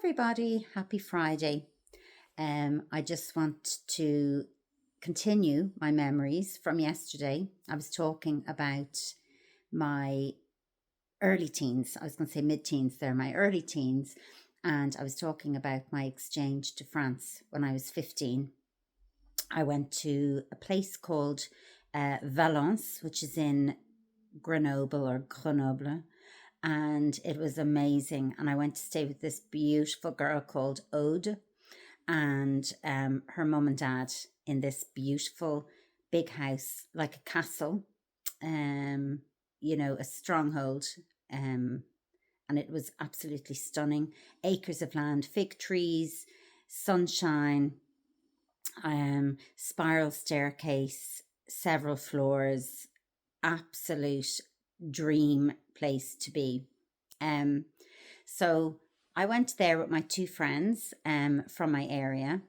everybody, happy Friday. I just want to continue my memories from yesterday. I was talking about my early teens. I was going to say mid teens, they're my early teens. And I was talking about my exchange to France when I was 15. I went to a place called Valence, which is in Grenoble, and it was amazing. And I went to stay with this beautiful girl called Aude and her mum and dad in this beautiful big house, like a castle, a stronghold. And it was absolutely stunning. Acres of land, fig trees, sunshine, spiral staircase, several floors, absolute dream place to be. So I went there with my two friends from my area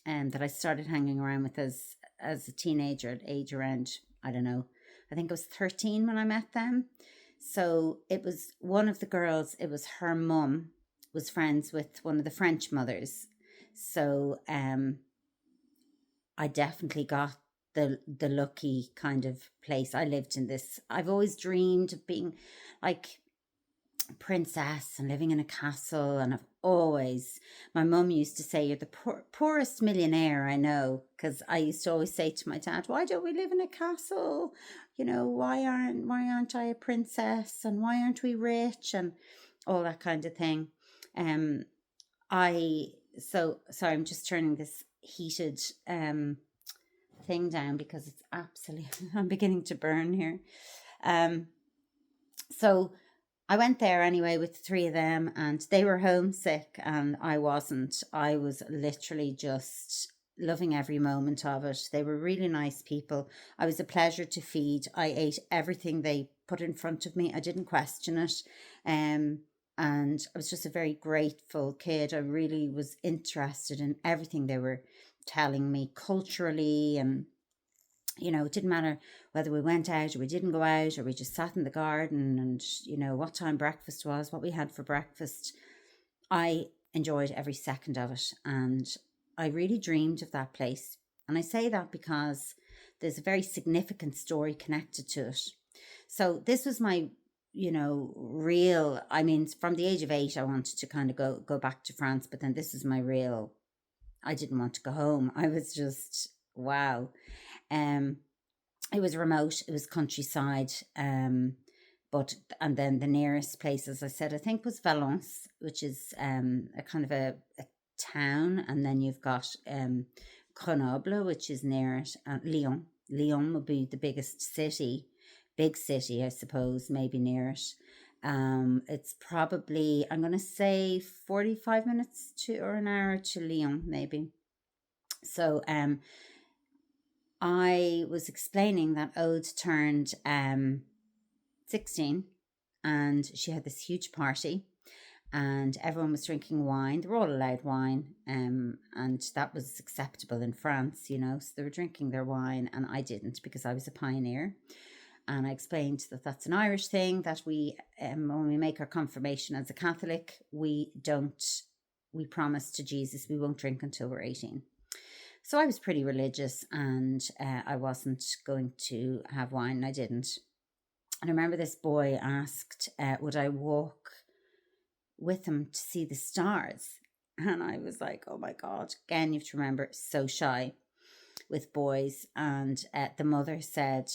that I started hanging around with as a teenager at age around, I don't know, I think I was 13 when I met them. So it was one of the girls, it was her mum was friends with one of the French mothers. So I definitely got the lucky kind of place. I lived in this. I've always dreamed of being like a princess and living in a castle, and my mum used to say, you're the poorest millionaire I know, because I used to always say to my dad, why don't we live in a castle? Why aren't I a princess, and why aren't we rich, and all that kind of thing. Sorry, I'm just turning this heated thing down because it's absolutely I'm beginning to burn here. So I went there anyway with the three of them, and they were homesick and I wasn't. I was literally just loving every moment of it. They were really nice people. I was a pleasure to feed. I ate everything they put in front of me. I didn't question it. And I was just a very grateful kid. I really was interested in everything they were telling me culturally, and it didn't matter whether we went out or we didn't go out, or we just sat in the garden, and what time breakfast was, what we had for breakfast. I enjoyed every second of it, and I really dreamed of that place. And I say that because there's a very significant story connected to it. So this was my real, I mean, from the age of 8 I wanted to kind of go back to France, but then this is my real, I didn't want to go home. I was just wow. It was remote, it was countryside, and then the nearest place, as I said, I think was Valence, which is a kind of a town, and then you've got Grenoble, which is near it, Lyon would be the big city, I suppose, maybe near it. It's probably, I'm going to say 45 minutes to or an hour to Lyon, maybe. So I was explaining that Ode turned 16, and she had this huge party, and everyone was drinking wine. They were all allowed wine, and that was acceptable in France, so they were drinking their wine, and I didn't, because I was a pioneer. And I explained that that's an Irish thing, that we, when we make our confirmation as a Catholic, we promise to Jesus we won't drink until we're 18. So I was pretty religious, and I wasn't going to have wine, and I didn't. And I remember this boy asked, would I walk with him to see the stars? And I was like, oh my God, again, you have to remember, so shy with boys. And the mother said,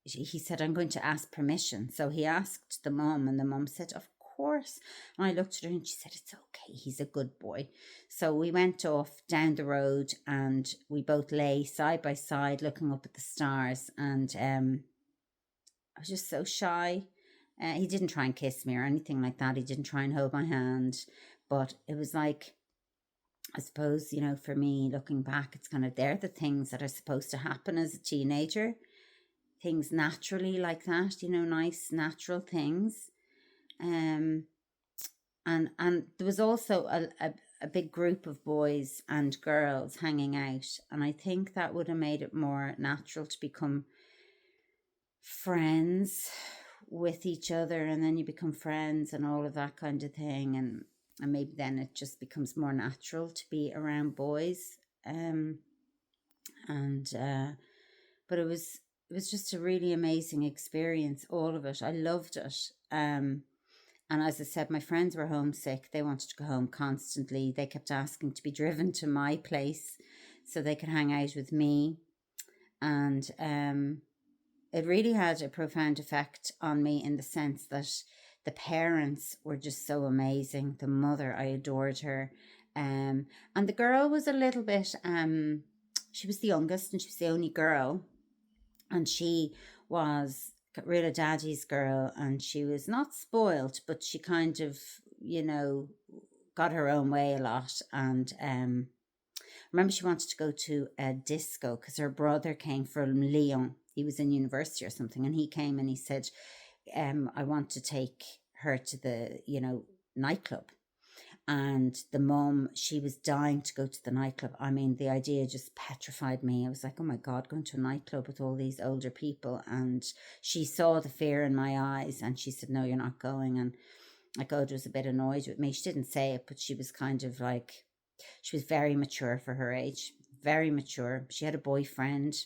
he said, I'm going to ask permission. So he asked the mum, and the mum said, of course. And I looked at her and she said, it's okay, he's a good boy. So we went off down the road, and we both lay side by side looking up at the stars. And I was just so shy. He didn't try and kiss me or anything like that. He didn't try and hold my hand. But it was like, I suppose, for me, looking back, it's kind of, they're the things that are supposed to happen as a teenager. Things naturally like that, nice natural things. And there was also a big group of boys and girls hanging out, and I think that would have made it more natural to become friends with each other, and then you become friends and all of that kind of thing. And and maybe then it just becomes more natural to be around boys. And But it was just a really amazing experience, all of it. I loved it. And as I said, my friends were homesick. They wanted to go home constantly. They kept asking to be driven to my place so they could hang out with me. And it really had a profound effect on me in the sense that the parents were just so amazing. The mother, I adored her. And the girl was a little bit, she was the youngest and she was the only girl. And she was Rilla Daddy's girl, and she was not spoiled, but she kind of, you know, got her own way a lot. And remember, she wanted to go to a disco because her brother came from Lyon. He was in university or something, and he came and he said, I want to take her to the, nightclub. And the mum, she was dying to go to the nightclub. I mean, the idea just petrified me. I was like, oh my God, going to a nightclub with all these older people. And she saw the fear in my eyes and she said, no, you're not going. And like, Oda was a bit annoyed with me. She didn't say it, but she was kind of like, she was very mature for her age, very mature. She had a boyfriend.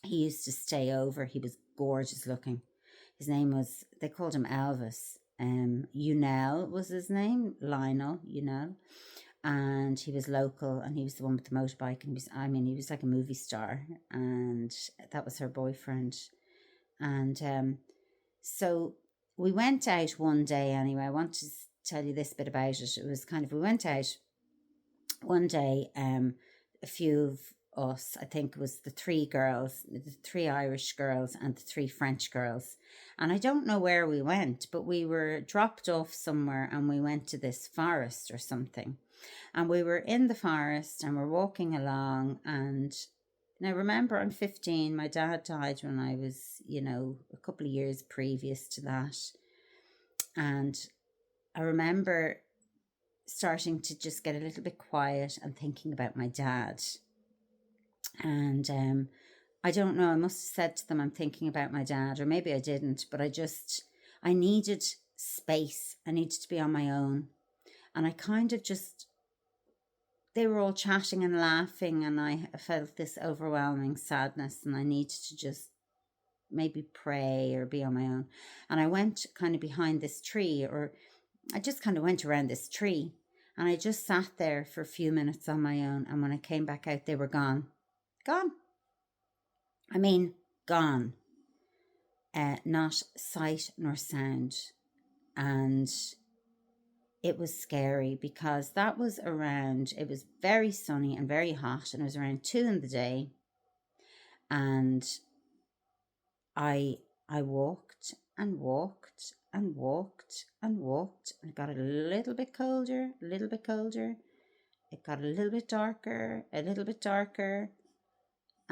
He used to stay over. He was gorgeous looking. His name was, they called him Elvis. Unel was his name, Lionel Unel, and he was local, and he was the one with the motorbike, and he was like a movie star, and that was her boyfriend. And so we went out one day anyway. I want to tell you this bit about it. It was kind of, we went out one day, a few of us, I think it was the three girls, the three Irish girls and the three French girls. And I don't know where we went, but we were dropped off somewhere and we went to this forest or something. And we were in the forest and we're walking along. And now remember, I'm 15. My dad died when I was, a couple of years previous to that. And I remember starting to just get a little bit quiet and thinking about my dad. And I don't know, I must have said to them, I'm thinking about my dad, or maybe I didn't, but I needed space. I needed to be on my own. And I kind of just, they were all chatting and laughing, and I felt this overwhelming sadness, and I needed to just maybe pray or be on my own. And I went kind of behind this tree, or I just kind of went around this tree, and I just sat there for a few minutes on my own. And when I came back out, they were gone. Gone. I mean, gone. Not sight nor sound. And it was scary because that was around, it was very sunny and very hot, and it was around 2 p.m. And I walked and walked and walked and walked, and it got a little bit colder, a little bit colder. It got a little bit darker, a little bit darker.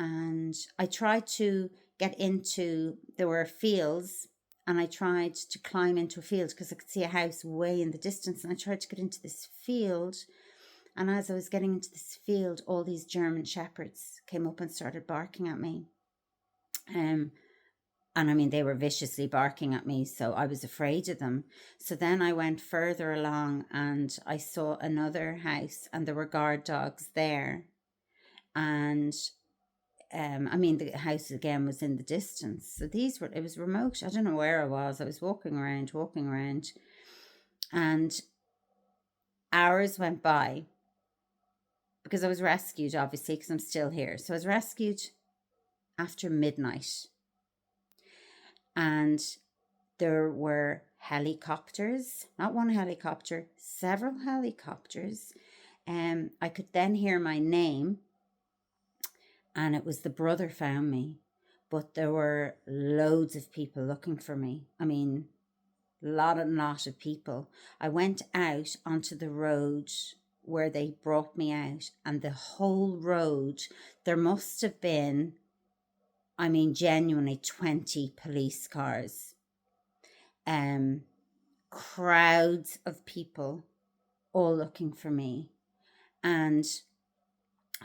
And I tried to get into, there were fields, and I tried to climb into a field because I could see a house way in the distance, and I tried to get into this field. And as I was getting into this field, all these German shepherds came up and started barking at me. And I mean, they were viciously barking at me, so I was afraid of them. So then I went further along and I saw another house, and there were guard dogs there. And the house again was in the distance. So it was remote. I don't know where I was. I was walking around. And hours went by because I was rescued, obviously, because I'm still here. So I was rescued after midnight. And there were helicopters, not one helicopter, several helicopters. I could then hear my name. And it was the brother found me, but there were loads of people looking for me. I mean, lot of people. I went out onto the road where they brought me out, and the whole road, there must have been, genuinely 20 police cars. Crowds of people all looking for me. And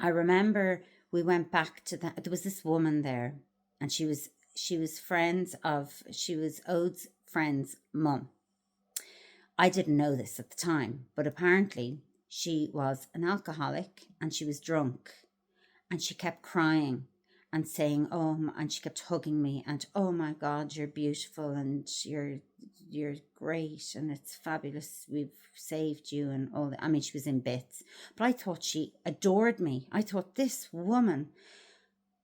I remember we went back to there was this woman there, and she was Ode's friend's mum. I didn't know this at the time, but apparently she was an alcoholic and she was drunk, and she kept crying and saying, and she kept hugging me and, oh my God, you're beautiful and you're great and it's fabulous, we've saved you and all that. I mean, she was in bits, but I thought she adored me. I thought, this woman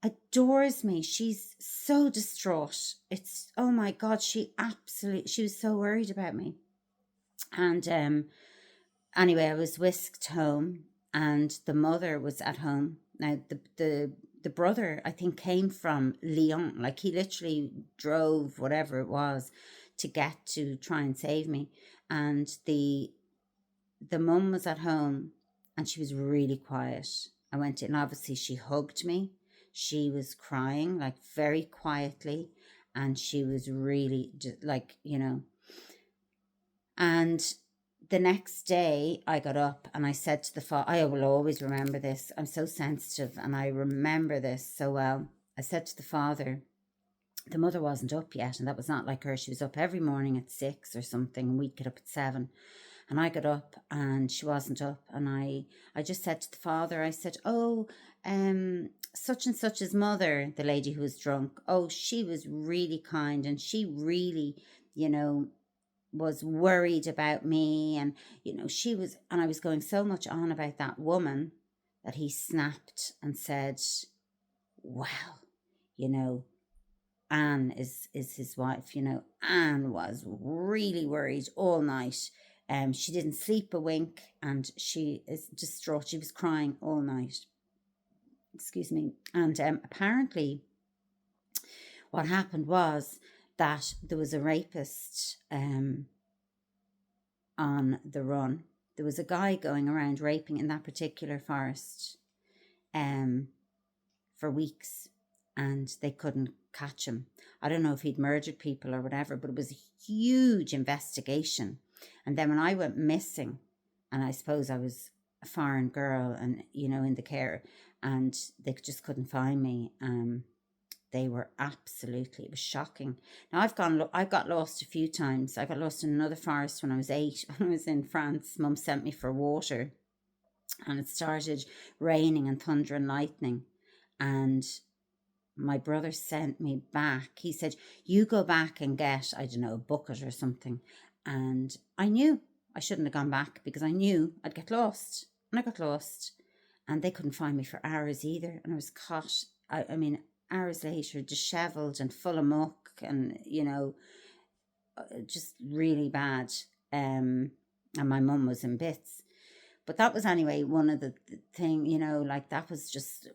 adores me. She's so distraught. It's, oh my God, she was so worried about me. And anyway, I was whisked home and the mother was at home. Now, the brother, I think, came from Lyon. Like, he literally drove whatever it was to get to try and save me. And the mum was at home and she was really quiet. I went in, obviously she hugged me. She was crying, like, very quietly, and she was really like, and the next day I got up and I said to the father, I will always remember this. I'm so sensitive and I remember this so well. I said to the father, the mother wasn't up yet, and that was not like her. She was up every morning at 6 or something, and we'd get up at 7. And I got up and she wasn't up. And I just said to the father, I said, such and such's mother, the lady who was drunk, she was really kind and she really, was worried about me. And, she was, and I was going so much on about that woman that he snapped and said, well, Anne is his wife, Anne was really worried all night. She didn't sleep a wink and she is distraught. She was crying all night. Excuse me. And apparently what happened was that there was a rapist on the run. There was a guy going around raping in that particular forest for weeks, and they couldn't catch him. I don't know if he'd murdered people or whatever, but it was a huge investigation. And then when I went missing, and I suppose I was a foreign girl and, in the care, and they just couldn't find me. They were absolutely, it was shocking. Now I've got lost a few times. I got lost in another forest when I was 8. When I was in France, Mum sent me for water and it started raining and thunder and lightning. And my brother sent me back. He said, you go back and get, I don't know, a bucket or something. And I knew I shouldn't have gone back because I knew I'd get lost. And I got lost. And they couldn't find me for hours either. And I was caught, I mean, hours later, dishevelled and full of muck and, just really bad. And my mum was in bits. But that was anyway one of the thing, like that was just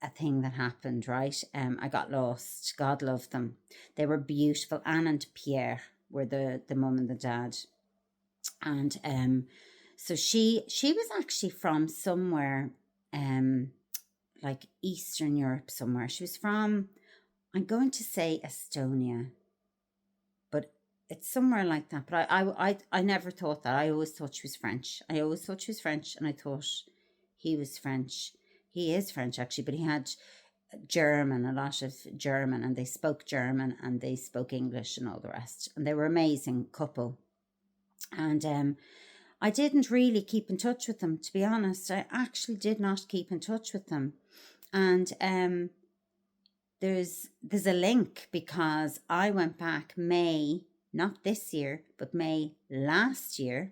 a thing that happened, right? I got lost. God loved them. They were beautiful. Anne and Pierre were the mum and the dad. And so she was actually from somewhere like Eastern Europe somewhere. She was from, I'm going to say Estonia, but it's somewhere like that. But I never thought that. I always thought she was French. And I thought he was French. He is French actually, but he had German, a lot of German, and they spoke German and they spoke English and all the rest. And they were an amazing couple. And I didn't really keep in touch with them, to be honest. I actually did not keep in touch with them. And there's a link because I went back May, not this year, but May last year.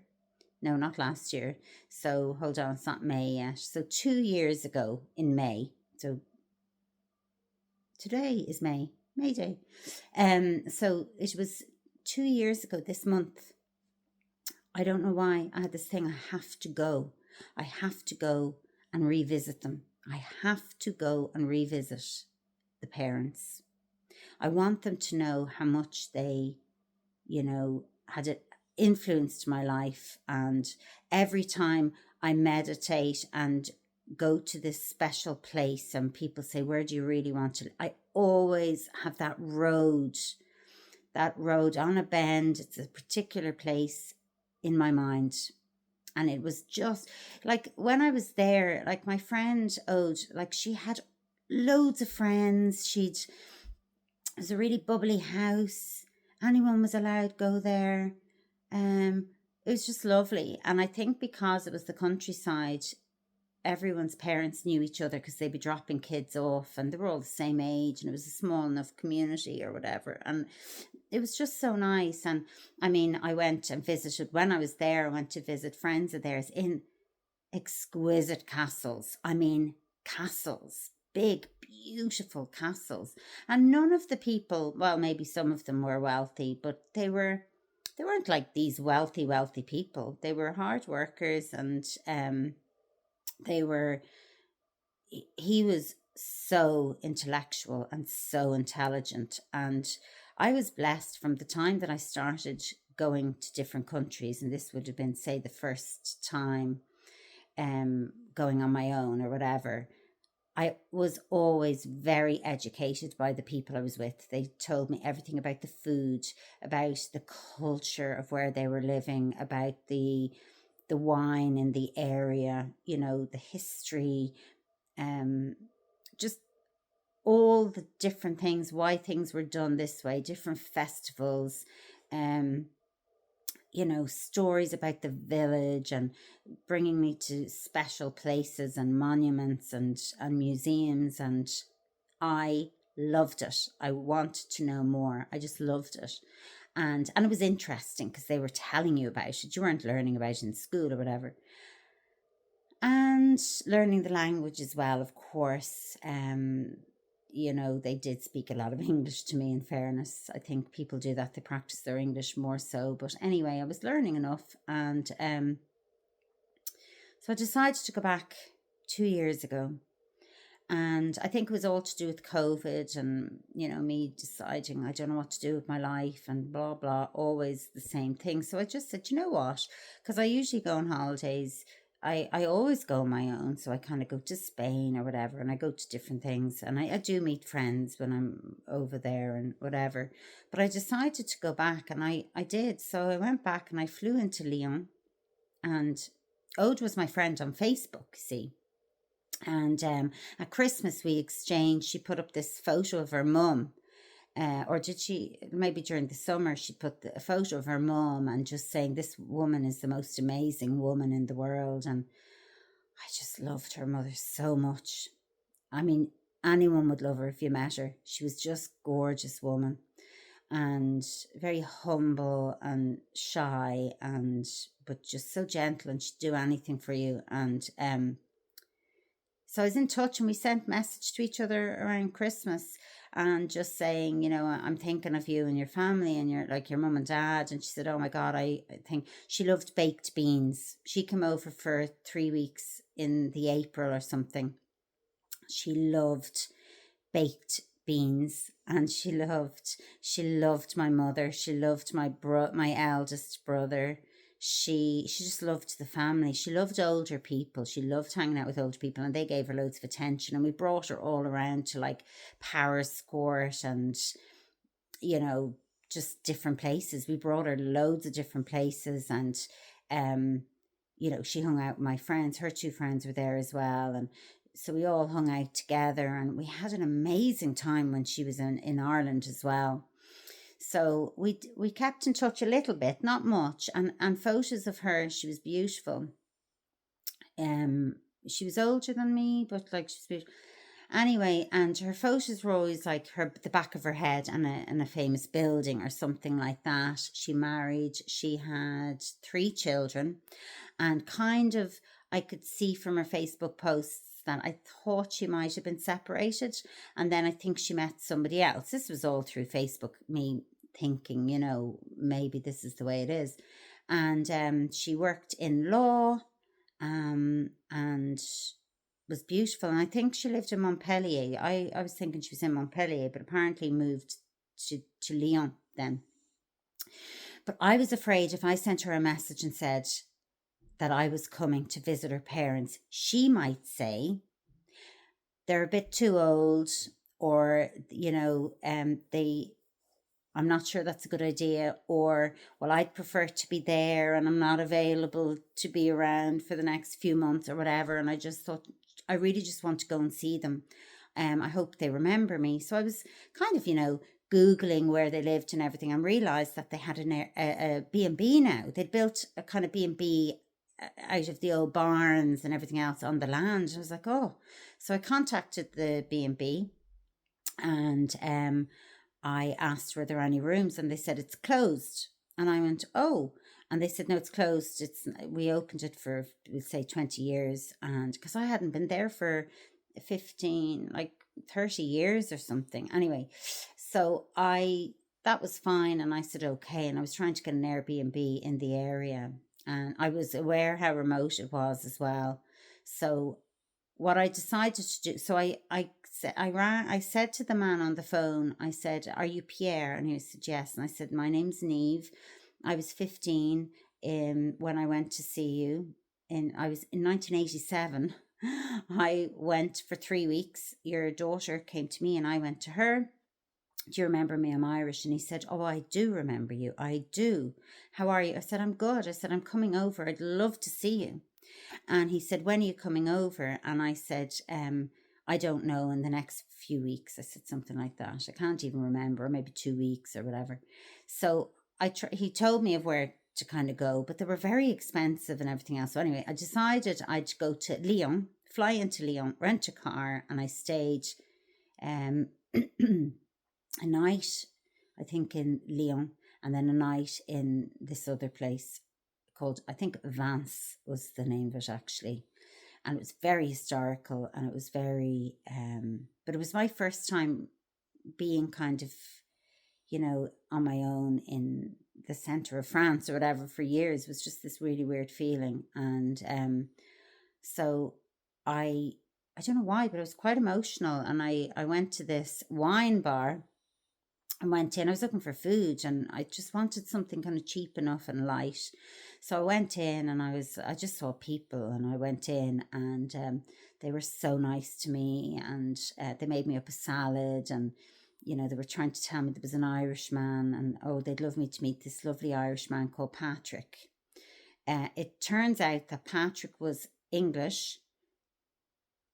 No, not last year. So hold on, it's not May yet. So 2 years ago in May. So today is May Day. So it was 2 years ago this month. I don't know why. I had this thing, I have to go. I have to go and revisit them. I have to go and revisit the parents. I want them to know how much they, had influenced my life. And every time I meditate and go to this special place and people say, where do you really want to? I always have that road on a bend. It's a particular place in my mind. And it was just like when I was there, like my friend Ode, like she had loads of friends. It was a really bubbly house. Anyone was allowed to go there. It it was just lovely. And I think because it was the countryside, everyone's parents knew each other because they'd be dropping kids off and they were all the same age and it was a small enough community or whatever. And it was just so nice. And I mean, I went and visited, when I was there, I went to visit friends of theirs in exquisite castles. I mean, castles, big, beautiful castles. And none of the people, well, maybe some of them were wealthy, but they weren't like these wealthy people. They were hard workers, and they were he was so intellectual and so intelligent. And I was blessed from the time that I started going to different countries, and this would have been, say, the first time going on my own or whatever. I was always very educated by the people I was with. They told me everything about the food, about the culture of where they were living, about the wine in the area, you know, the history, just all the different things, why things were done this way, different festivals, you know, stories about the village, and bringing me to special places and monuments and museums. And I loved it. I wanted to know more. I just loved it. And it was interesting because they were telling you about it. You weren't learning about it in school or whatever. And learning the language as well, of course. You know, they did speak a lot of English to me, in fairness. I think people do that, they practice their English more so. But anyway, I was learning enough. And so I decided to go back 2 years ago. And I think it was all to do with COVID and, you know, me deciding I don't know what to do with my life and blah, blah, always the same thing. So I just said, you know what? Because I usually go on holidays. I always go on my own. So I kind of go to Spain or whatever, and I go to different things. And I do meet friends when I'm over there and whatever. But I decided to go back, and I did. So I went back and I flew into Lyon. And Ode was my friend on Facebook, see. And at Christmas we exchanged, she put up this photo of her mum. Or did she, maybe during the summer, she put a photo of her mum and just saying, this woman is the most amazing woman in the world. And I just loved her mother so much. I mean, anyone would love her if you met her. She was just gorgeous woman, and very humble and shy, and but just so gentle, and she'd do anything for you. And so I was in touch, and we sent message to each other around Christmas, and just saying, you know, I'm thinking of you and your family and your mum and dad. And she said, oh my God, I think she loved baked beans. She came over for 3 weeks in the April or something. She loved baked beans, and she loved my mother. She loved my eldest brother. She just loved the family. She loved older people. She loved hanging out with older people, and they gave her loads of attention. And we brought her all around to like Powerscourt and, you know, just different places. We brought her loads of different places. And you know, she hung out with my friends. Her two friends were there as well. And so we all hung out together, and we had an amazing time when she was in Ireland as well. So we kept in touch a little bit, not much, and photos of her. She was beautiful. She was older than me, but like she's beautiful. Anyway, and her photos were always like the back of her head and a famous building or something like that. She married. She had 3 children, and kind of I could see from her Facebook posts that I thought she might have been separated. And then I think she met somebody else. This was all through Facebook, me thinking, you know, maybe this is the way it is. And she worked in law, and was beautiful. And I think she lived in Montpellier. I was thinking she was in Montpellier, but apparently moved to Lyon then. But I was afraid if I sent her a message and said that I was coming to visit her parents, she might say they're a bit too old, or, you know, I'm not sure that's a good idea, or, well, I'd prefer to be there and I'm not available to be around for the next few months or whatever. And I just thought, I really just want to go and see them. I hope they remember me. So I was kind of, you know, Googling where they lived and everything, and realised that they had a B&B now. They'd built a kind of B&B out of the old barns and everything else on the land. I was like, oh. So I contacted the B&B, and I asked were there any rooms, and they said it's closed. And I went, oh. And they said, no, it's closed. We opened it for, we'll say, 20 years. And because I hadn't been there for 15, like 30 years or something. Anyway, so that was fine. And I said, okay. And I was trying to get an Airbnb in the area. And I was aware how remote it was as well. So what I decided to do, so I said to the man on the phone, I said, are you Pierre? And he said, yes. And I said, my name's Neve. I was 15 when I went to see you. I was in 1987. I went for 3 weeks. Your daughter came to me and I went to her. Do you remember me? I'm Irish. And he said, oh, I do remember you. I do. How are you? I said, I'm good. I said, I'm coming over. I'd love to see you. And he said, when are you coming over? And I said, I don't know, in the next few weeks. I said something like that. I can't even remember, maybe 2 weeks or whatever. So he told me of where to kind of go, but they were very expensive and everything else. So anyway, I decided I'd go to Lyon, fly into Lyon, rent a car, and I stayed a night, I think, in Lyon, and then a night in this other place called, I think, Vence was the name of it actually. And it was very historical, and it was very, but it was my first time being kind of, on my own in the center of France or whatever for years. It was just this really weird feeling. And so I don't know why, but I was quite emotional. And I went to this wine bar. I went in, I was looking for food, and I just wanted something kind of cheap enough and light. So I went in, and I just saw people, and I went in, and they were so nice to me, and they made me up a salad, and they were trying to tell me there was an Irishman, and they'd love me to meet this lovely Irishman called Patrick. It turns out that Patrick was English,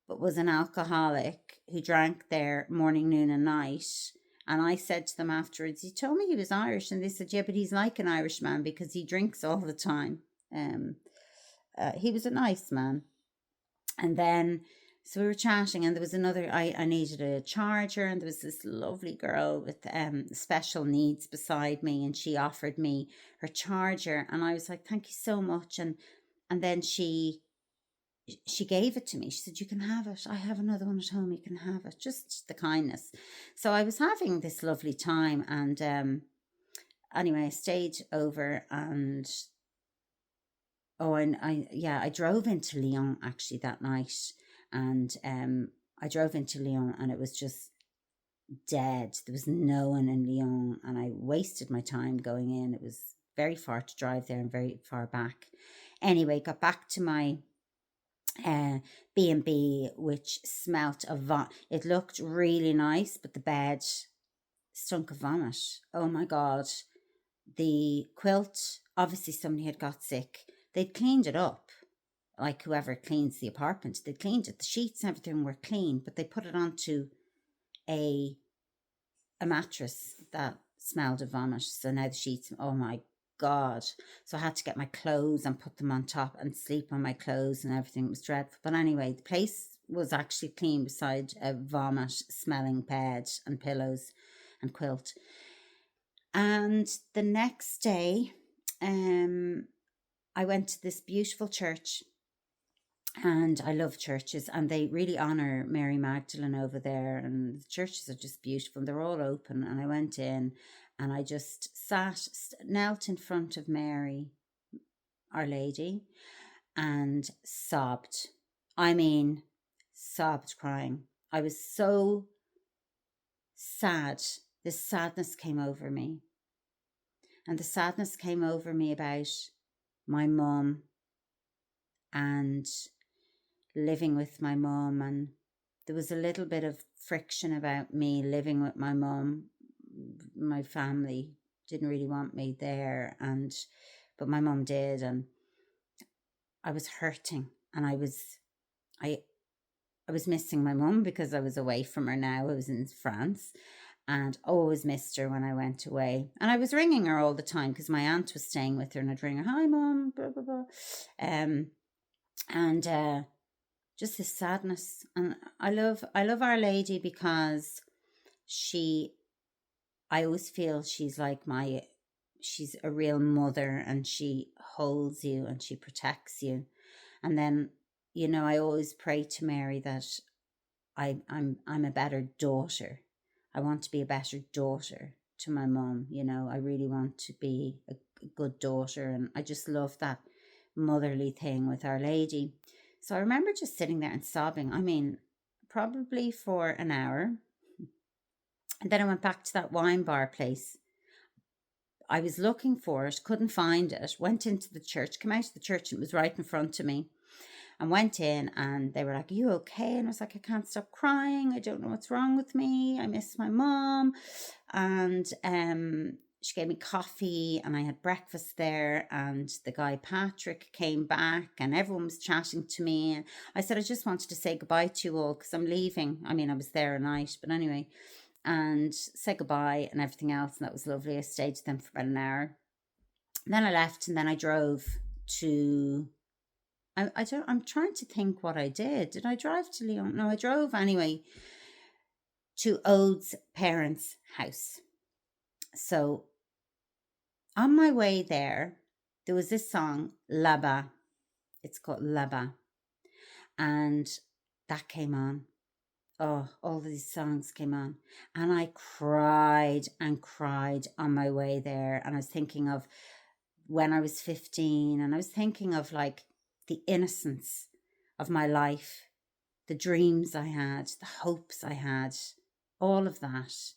but was an alcoholic who drank there morning, noon, and night. And I said to them afterwards, he told me he was Irish. And they said, yeah, but he's like an Irishman because he drinks all the time. He was a nice man. And then, so we were chatting, and there was another, I needed a charger, and there was this lovely girl with special needs beside me, and she offered me her charger. And I was like, thank you so much. And then she gave it to me. She said, you can have it. I have another one at home. You can have it. Just the kindness. So I was having this lovely time. And anyway, I stayed over, and I drove into Lyon actually that night. And I drove into Lyon, and it was just dead. There was no one in Lyon, and I wasted my time going in. It was very far to drive there and very far back. Anyway, got back to my B&B, which smelt of vomit. It looked really nice, but the bed stunk of vomit. Oh my God. The quilt, obviously somebody had got sick. They'd cleaned it up, like whoever cleans the apartment. They cleaned it. The sheets and everything were clean, but they put it onto a mattress that smelled of vomit. So now the sheets, oh my God. So I had to get my clothes and put them on top and sleep on my clothes, and everything. It was dreadful. But anyway, the place was actually clean beside a vomit smelling bed and pillows and quilt. And the next day, I went to this beautiful church, and I love churches, and they really honor Mary Magdalene over there, and the churches are just beautiful, and they're all open. And I went in, and I just knelt in front of Mary, Our Lady, and sobbed. I mean, sobbed, crying. I was so sad. This sadness came over me. And the sadness came over me about my mum and living with my mum. And there was a little bit of friction about me living with my mum. My family didn't really want me there, but my mum did, and I was hurting, and I was missing my mum because I was away from her now. I was in France, and always missed her when I went away. And I was ringing her all the time because my aunt was staying with her, and I'd ring her, "Hi, mum," blah blah blah, and just this sadness. And I love Our Lady because she, I always feel she's like she's a real mother, and she holds you and she protects you. And then, I always pray to Mary that I'm a better daughter. I want to be a better daughter to my mum. I really want to be a good daughter, and I just love that motherly thing with Our Lady. So I remember just sitting there and sobbing. I mean, probably for an hour. And then I went back to that wine bar place. I was looking for it, couldn't find it, went into the church, came out of the church, and it was right in front of me. And went in, and they were like, "Are you okay?" And I was like, "I can't stop crying. I don't know what's wrong with me. I miss my mom." And she gave me coffee, and I had breakfast there. And the guy Patrick came back, and everyone was chatting to me. And I said, "I just wanted to say goodbye to you all because I'm leaving." I mean, I was there a night, but anyway, and said goodbye and everything else. And that was lovely. I stayed with them for about an hour. And then I left, and then I drove to, I'm trying to think what I did. Did I drive to Lyon? No, I drove anyway to Ode's parents' house. So on my way there was this song, Là-bas. It's called Là-bas. And that came on. Oh, all these songs came on. And I cried and cried on my way there. And I was thinking of when I was 15, and I was thinking of like the innocence of my life, the dreams I had, the hopes I had, all of that.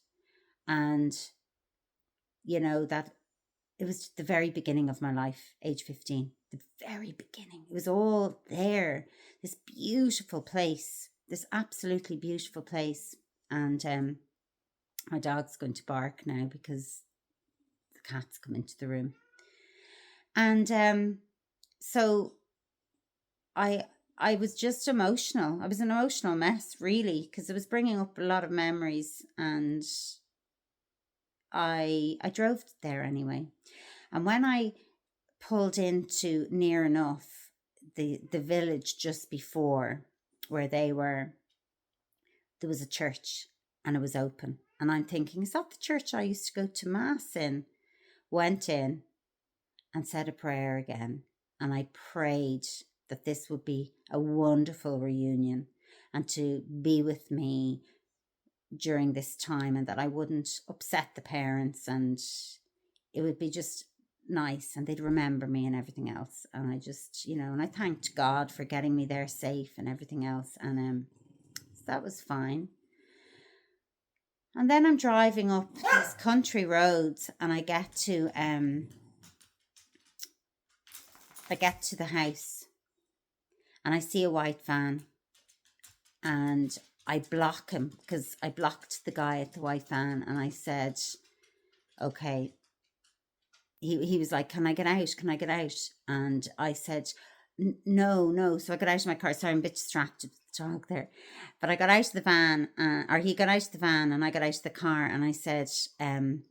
And, that it was the very beginning of my life, age 15, the very beginning. It was all there, this beautiful place, this absolutely beautiful place. And my dog's going to bark now because the cat's come into the room. And so I was just emotional. I was an emotional mess, really, because it was bringing up a lot of memories. And I drove there anyway. And when I pulled into near enough the village just before where they were, there was a church, and it was open. And I'm thinking, is that the church I used to go to mass in? Went in and said a prayer again. And I prayed that this would be a wonderful reunion and to be with me during this time, and that I wouldn't upset the parents, and it would be just nice, and they'd remember me and everything else. And I just, and I thanked God for getting me there safe and everything else. And so that was fine. And then I'm driving up these country roads, and I get to the house, and I see a white van, and I block him because I blocked the guy at the white van, and I said, okay. He was like, "Can I get out? Can I get out?" And I said, No. So I got out of my car. Sorry, I'm a bit distracted with the dog there. But I got out of the van, or he got out of the van, and I got out of the car, and I said, I'm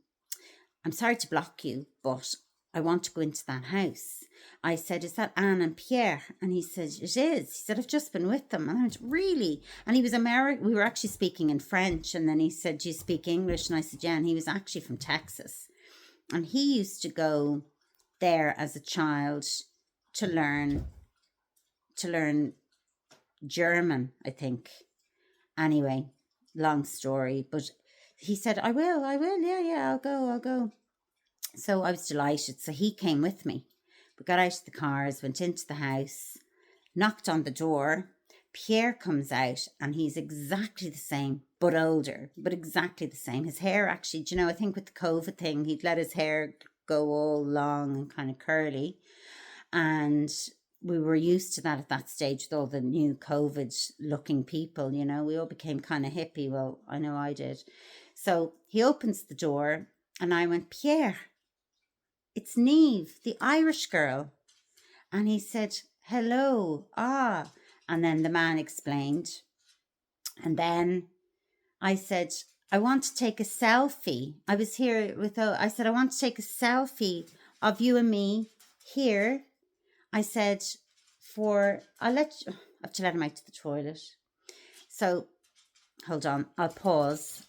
sorry to block you, but I want to go into that house. I said, "Is that Anne and Pierre?" And he said, "It is." He said, "I've just been with them." And I went, "Really?" And he was American. We were actually speaking in French. And then he said, "Do you speak English?" And I said, "Yeah." And he was actually from Texas. And he used to go there as a child to learn German, I think. Anyway, long story. But he said, I will, yeah, I'll go. So I was delighted. So he came with me. We got out of the cars, went into the house, knocked on the door. Pierre comes out, and he's exactly the same, but older, but exactly the same. His hair actually, I think with the COVID thing, he'd let his hair go all long and kind of curly. And we were used to that at that stage with all the new COVID looking people, we all became kind of hippie. Well, I know I did. So he opens the door, and I went, "Pierre, it's Neve, the Irish girl." And he said, "Hello, And then the man explained. And then I said, I want to take a selfie. I was here with, I said, I want to take a selfie of you and me here. I said, I have to let him out to the toilet. So hold on, I'll pause